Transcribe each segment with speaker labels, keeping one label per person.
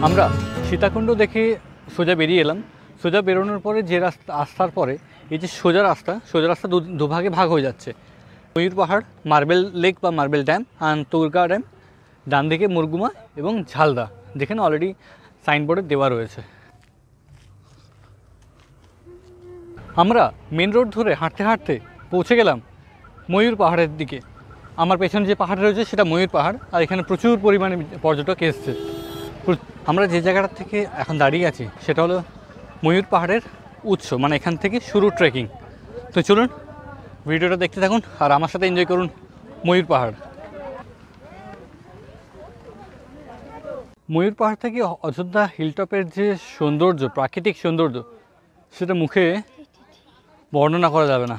Speaker 1: আমরা সীতাকুণ্ড দেখে সোজা বেরিয়ে এলাম। সোজা বেরোনোর পরে যে রাস্তা আসার পরে এই যে সোজা রাস্তা দুভাগে ভাগ হয়ে যাচ্ছে। ময়ূর পাহাড়, মার্বেল লেক বা মার্বেল ড্যাম, আর তুরকা ড্যাম, ডান দিকে মুরগুমা এবং ঝালদা, যেখানে অলরেডি সাইনবোর্ডে দেওয়া রয়েছে। আমরা মেন রোড ধরে হাঁটতে হাঁটতে পৌঁছে গেলাম ময়ূর পাহাড়ের দিকে। আমার পেছনে যে পাহাড় রয়েছে সেটা ময়ূর পাহাড়, আর এখানে প্রচুর পরিমাণে পর্যটক এসছে। আমরা যে জায়গাটা থেকে এখন দাঁড়িয়ে আছি সেটা হলো ময়ূর পাহাড়ের উৎস, মানে এখান থেকে শুরু ট্রেকিং। তো চলুন ভিডিওটা দেখতে থাকুন আর আমার সাথে এনজয় করুন ময়ূর পাহাড়। ময়ূর পাহাড় থেকে অযোধ্যা হিলটপের যে সৌন্দর্য, প্রাকৃতিক সৌন্দর্য, সেটা মুখে বর্ণনা করা যাবে না।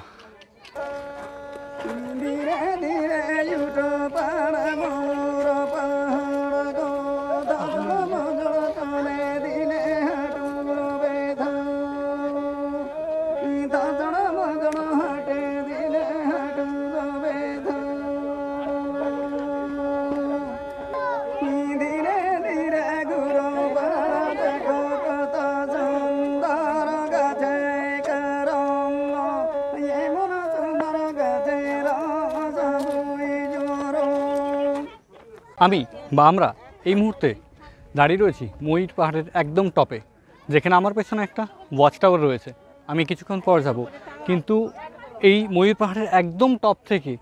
Speaker 1: আমরা এই মুহূর্তে দাঁড়িয়ে রয়েছি ময়ূর পাহাড়ের একদম টপে, যেখানে আমার পেছনে একটা ওয়াচ টাওয়ার রয়েছে। আমি কিছুক্ষণ পর যাব, কিন্তু এই ময়ূর পাহাড়ের একদম টপ থেকে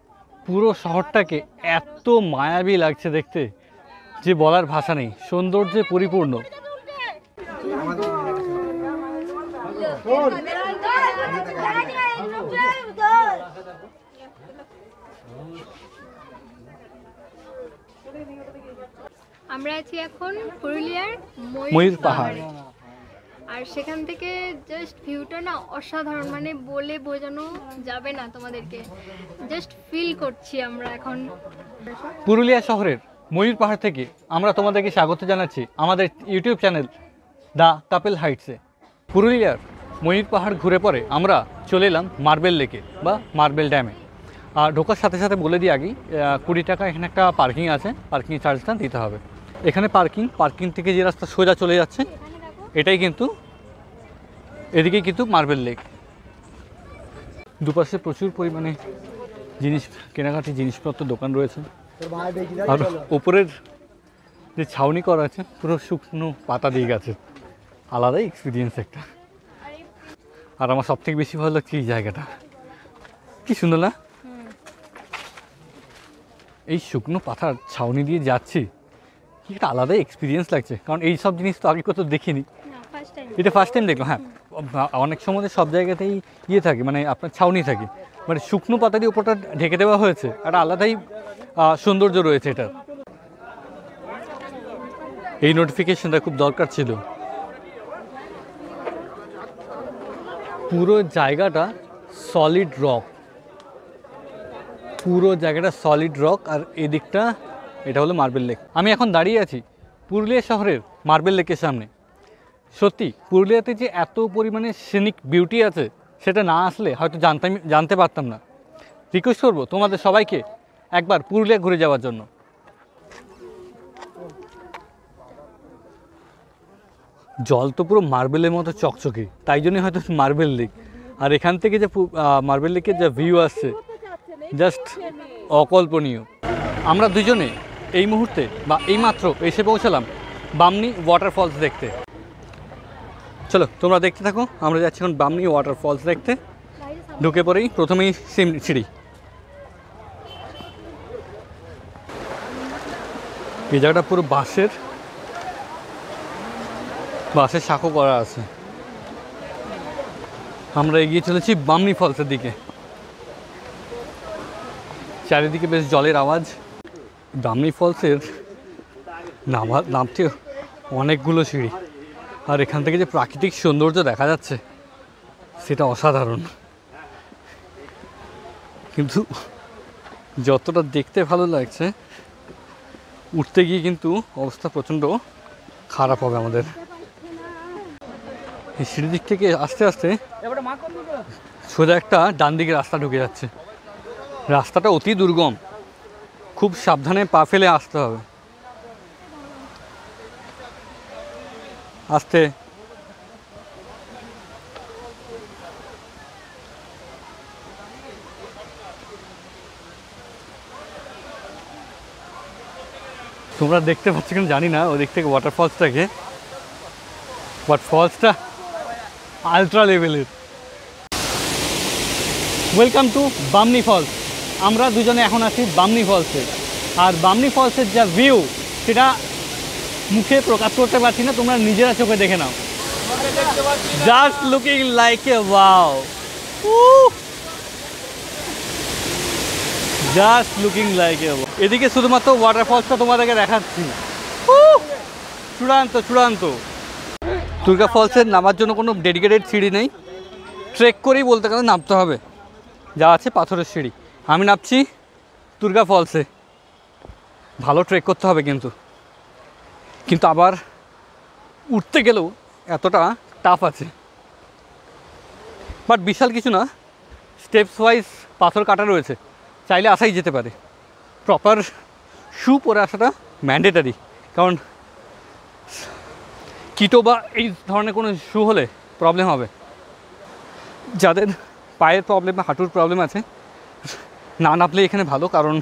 Speaker 1: পুরো শহরটাকে এত মায়াবী লাগছে দেখতে যে বলার ভাষা নেই, সৌন্দর্যে পরিপূর্ণ।
Speaker 2: আমরা আছি এখন পুরুলিয়ার
Speaker 1: ময়ূর পাহাড়,
Speaker 2: আর সেখান থেকে জাস্ট ভিউটা না অসাধারণ, মানে বলে বোঝানো যাবে না তোমাদেরকে। জাস্ট ফিল করছি আমরা এখন।
Speaker 1: পুরুলিয়া শহরের ময়ূর পাহাড় থেকে আমরা তোমাদেরকে স্বাগত জানাচ্ছি আমাদের ইউটিউব চ্যানেল দ্য কাপেল হাইটসে। পুরুলিয়ার ময়ূর পাহাড় ঘুরে পরে আমরা চলে এলাম মার্বেল লেকে বা মার্বেল ড্যামে। আর ঢোকার সাথে সাথে বলে দিই আগেই, 20 টাকা এখানে একটা পার্কিং আছে, পার্কিং চার্জটা দিতে হবে। এখানে পার্কিং থেকে যে রাস্তা সোজা চলে যাচ্ছে এটাই কিন্তু, এদিকেই কিন্তু মার্বেল লেক। দুপাশে প্রচুর পরিমাণে কেনাকাটি জিনিসপত্র দোকান রয়েছে। আর ওপরের যে ছাউনি করা আছে পুরো শুকনো পাতা দিয়ে গেছে, আলাদাই এক্সপিরিয়েন্স একটা। আর আমার সব থেকে বেশি ভালো লাগছে এই জায়গাটা, কি সুন্দর না? এই শুকনো পাতার ছাউনি দিয়ে যাচ্ছি, কি একটা আলাদাই এক্সপিরিয়েন্স লাগছে, কারণ এই সব জিনিস তো আগে কত দেখিনি, এটা ফার্স্ট টাইম দেখলাম। হ্যাঁ, অনেক সময় সব জায়গাতেই থাকে, মানে আপনার ছাউনি থাকে, মানে শুকনো পাতা দিয়ে ওপরটা ঢেকে দেওয়া হয়েছে, একটা আলাদাই সৌন্দর্য রয়েছে এটা। এই নোটিফিকেশনটা খুব দরকার ছিল। পুরো জায়গাটা সলিড রক, আর এদিকটা এটা হলো মার্বেল লেক। আমি এখন দাঁড়িয়ে আছি পুরুলিয়া শহরের মার্বেল লেকের সামনে। সত্যি পুরুলিয়াতে যে এত পরিমাণে সিনিক বিউটি আছে সেটা না আসলে হয়তো জানতে পারতাম না। রিকোয়েস্ট করবো তোমাদের সবাইকে একবার পুরুলিয়া ঘুরে যাওয়ার জন্য। জল তো পুরো মার্বেলের মতো চকচকে, তাই জন্যই হয়তো মার্বেল লেক। আর এখান থেকে যে মার্বেল লেকের যা ভিউ আসছে জাস্ট অকল্পনীয়। আমরা দুজনে এই মুহূর্তে বা এইমাত্র এসে পৌঁছালাম বামনি ওয়াটারফলস দেখতে। চলো তোমরা দেখতে থাকো, আমরা যাচ্ছি এখন বামনি ওয়াটারফলস দেখতে। ঢুকে পরেই প্রথমেই সিঁড়ি। এই জায়গাটা পুরো বাঁশের সাঁকো করা আছে, আমরা এগিয়ে চলেছি বামনি ফলসের দিকে। চারিদিকে বেশ জলের আওয়াজ। বামনি ফলসের নামতে অনেকগুলো সিঁড়ি, আর এখান থেকে যে প্রাকৃতিক সৌন্দর্য দেখা যাচ্ছে সেটা অসাধারণ। কিন্তু যতটা দেখতে ভালো লাগছে, উঠতে গিয়ে কিন্তু অবস্থা প্রচণ্ড খারাপ হবে আমাদের। এই সিঁড়ি দিক থেকে আস্তে আস্তে সোজা একটা ডান দিকে রাস্তা ঢুকে যাচ্ছে। রাস্তাটা অতি দুর্গম, খুব সাবধানে পা ফেলে আসতে হবে। আস্তে তোমরা দেখতে পাচ্ছ কিনা জানি না ওদিক থেকে ওয়াটারফলসটাকে, বাট ফলসটা আলট্রা লেভেলের। Welcome to Bamni falls. আমরা দুজনে এখন আছি বামনি ফলসে, আর বামনি ফলসের যা ভিউ সেটা মুখে প্রকাশ করতে পারছি না, তোমরা নিজেরা চোখে দেখে নাও। Just looking like a wow, just looking like a. এদিকে শুধুমাত্র ওয়াটারফলসটা তোমাদেরকে দেখাচ্ছি। চূড়ান্ত চূড়ান্ত। দুর্গা ফলসের নামার জন্য কোনো ডেডিকেটেড সিঁড়ি নেই, ট্রেক করেই বলতে গেলে নামতে হবে। যা আছে পাথরের সিঁড়ি। আমি নামছি দুর্গা ফলসে। ভালো ট্রেক করতে হবে কিন্তু আবার উঠতে গেলেও এতটা টাফ আছে, বাট বিশাল কিছু না। স্টেপস ওয়াইজ পাথর কাটা রয়েছে, চাইলে আসাই যেতে পারে। প্রপার শু পরে আসাটা ম্যান্ডেটারি, কারণ কিটো বা এই ধরনের কোনো শু হলে প্রবলেম হবে। যাদের পায়ের প্রবলেম বা হাঁটুর প্রবলেম আছে না নামলে এখানে ভালো, কারণ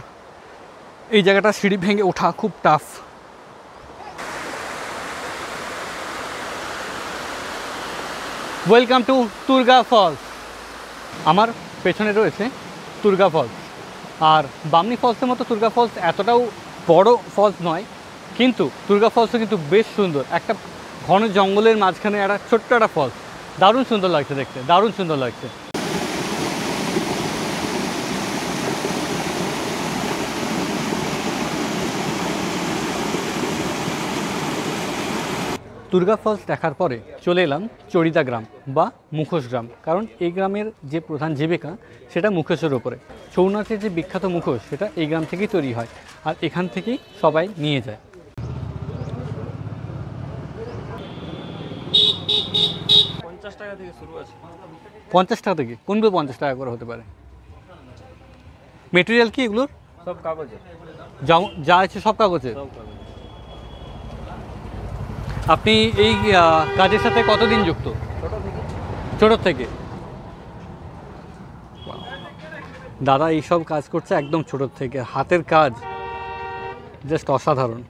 Speaker 1: এই জায়গাটা সিঁড়ি ভেঙে ওঠা খুব tough. Welcome to Durga falls. আমার পেছনে রয়েছে দুর্গা ফলস, আর বামনি ফলসের মতো দুর্গা ফলস এতটাও বড় ফলস নয়, কিন্তু দুর্গা ফলসও কিন্তু বেশ সুন্দর। একটা ঘন জঙ্গলের মাঝখানে একটা ছোট্ট একটা ফলস, দারুণ সুন্দর লাগছে দেখতে, দারুণ সুন্দর লাগছে। দুর্গা ফলস দেখার পরে চলে এলাম চড়িদা গ্রাম বা মুখোশ গ্রাম, কারণ এই গ্রামের যে প্রধান জীবিকা সেটা মুখোশের ওপরে। ছৌ নাচের যে বিখ্যাত মুখোশ সেটা এই গ্রাম থেকেই তৈরি হয়, আর এখান থেকেই সবাই নিয়ে যায়।
Speaker 3: 50 টাকা থেকে শুরু আছে।
Speaker 1: 50 টাকা থেকে? কোনগুলো 50 টাকা করে হতে পারে? মেটেরিয়াল কি এগুলোর?
Speaker 3: সব কাগজে,
Speaker 1: যা আছে সব কাগজে।
Speaker 3: সব কাগজে।
Speaker 1: আপনি এই কাজের সাথে কতদিন যুক্ত? ছোট থেকে? দাদা এইসব কাজ করছে একদম ছোট থেকে, হাতের কাজ জাস্ট অসাধারণ।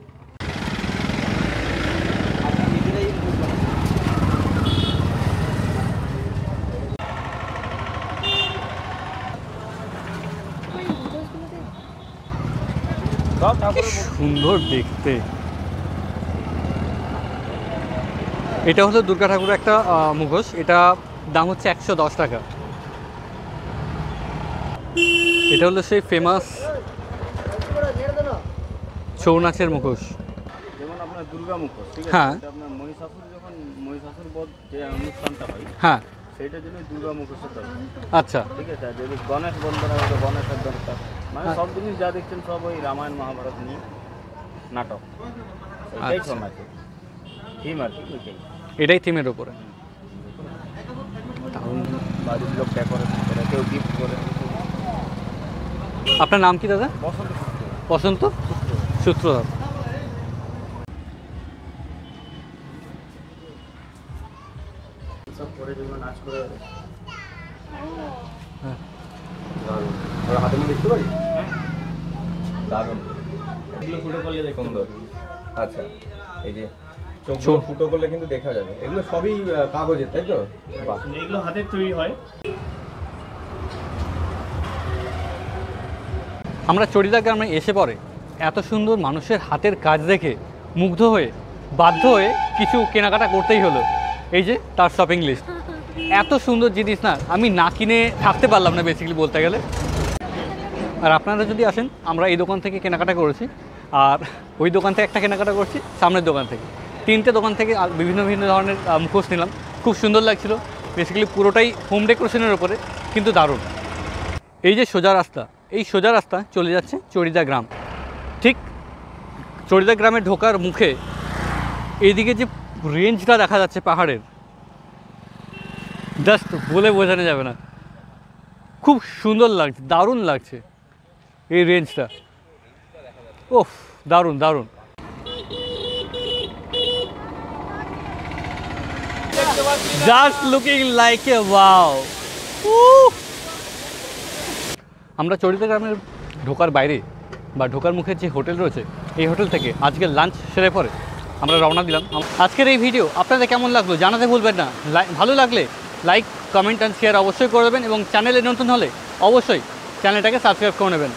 Speaker 1: সুন্দর দেখতে। এটা হলো দুর্গা ঠাকুরের একটা মুখোশ, এটা দাম হচ্ছে 110 টাকা। এটা হলো সেই ফেমাস ছৌ নাচের মুখোশ।
Speaker 3: যেমন আপনার দুর্গা মুখোশ, ঠিক আছে?
Speaker 1: হ্যাঁ।
Speaker 3: এটা আপনার মহিষাসুর বধ যে অনুষ্ঠানটা হয়,
Speaker 1: হ্যাঁ,
Speaker 3: সেইটার জন্য দুর্গা মুখোশের দরকার।
Speaker 1: আচ্ছা,
Speaker 3: ঠিক আছে? আর যদি গণেশ বন্দনা হয়, গণেশের দরকার। মানে সব জিনিস যা দেখছেন সব ওই রামায়ণ মহাভারত নিয়ে নাটক, এটাই
Speaker 1: আচ্ছা।
Speaker 3: ছৌ নাচের থিম আর কি, ওইটাই।
Speaker 1: এটাই থিমের ওপরে।
Speaker 3: বাড়ির লোক ডেকোরেশন করে, কেউ গিফট করে।
Speaker 1: আপনার নাম কি দাদা?
Speaker 3: বসন্ত
Speaker 1: বসন্ত সূত্রধর।
Speaker 3: সব করে যেগুলো নাচ করে
Speaker 1: হ্যাঁ।
Speaker 3: দারুণ। ওরা হাতে নিয়ে দেখতে পারি? দারুণ। এগুলো ফুটো করলে দেখুন। আচ্ছা, এই যে চোখগুলো ফুটো করলে কিন্তু দেখা যাবে। এগুলো সবই কাগজের, তাই তো? বাহ, এগুলো হাতের তৈরি হয়।
Speaker 1: আমরা চড়িদা গ্রামে এসে পরে এত সুন্দর মানুষের হাতের কাজ দেখে মুগ্ধ হয়ে বাধ্য হয়ে কিছু কেনাকাটা করতেই হলো। এই যে তার শপিং লিস্ট, এত সুন্দর জিনিস না আমি না কিনে থাকতে পারলাম না বেসিক্যালি বলতে গেলে। আর আপনারা যদি আসেন, আমরা এই দোকান থেকে কেনাকাটা করেছি, আর ওই দোকান থেকে একটা কেনাকাটা করছি, সামনের দোকান থেকে, 3টে দোকান থেকে বিভিন্ন বিভিন্ন ধরনের মুখোশ নিলাম। খুব সুন্দর লাগছিল, বেসিক্যালি পুরোটাই হোম ডেকোরেশনের ওপরে, কিন্তু দারুণ। এই যে সোজা রাস্তা, এই সোজা রাস্তা চলে যাচ্ছে চড়িদা গ্রাম। ঠিক চড়িদা গ্রামে ঢোকার মুখে এইদিকে যে রেঞ্জটা দেখা যাচ্ছে পাহাড়ের, জাস্ট বলে বোঝানো যাবে না, খুব সুন্দর লাগছে, দারুণ লাগছে এই রেঞ্জটা। ওফ, দারুণ দারুণ। Just looking like a wow. আমরা চড়িদা গ্রামের ঢোকার বাইরে বা ঢোকার মুখে যে হোটেল রয়েছে, এই হোটেল থেকে আজকের লাঞ্চ সেরে পরে আমরা রওনা দিলাম। আজকের এই ভিডিও আপনাদের কেমন লাগলো জানাতে ভুলবেন না। ভালো লাগলে লাইক, কমেন্ট অ্যান্ড শেয়ার অবশ্যই করে দেবেন, এবং চ্যানেলে নতুন হলে অবশ্যই চ্যানেলটাকে সাবস্ক্রাইব করে নেবেন।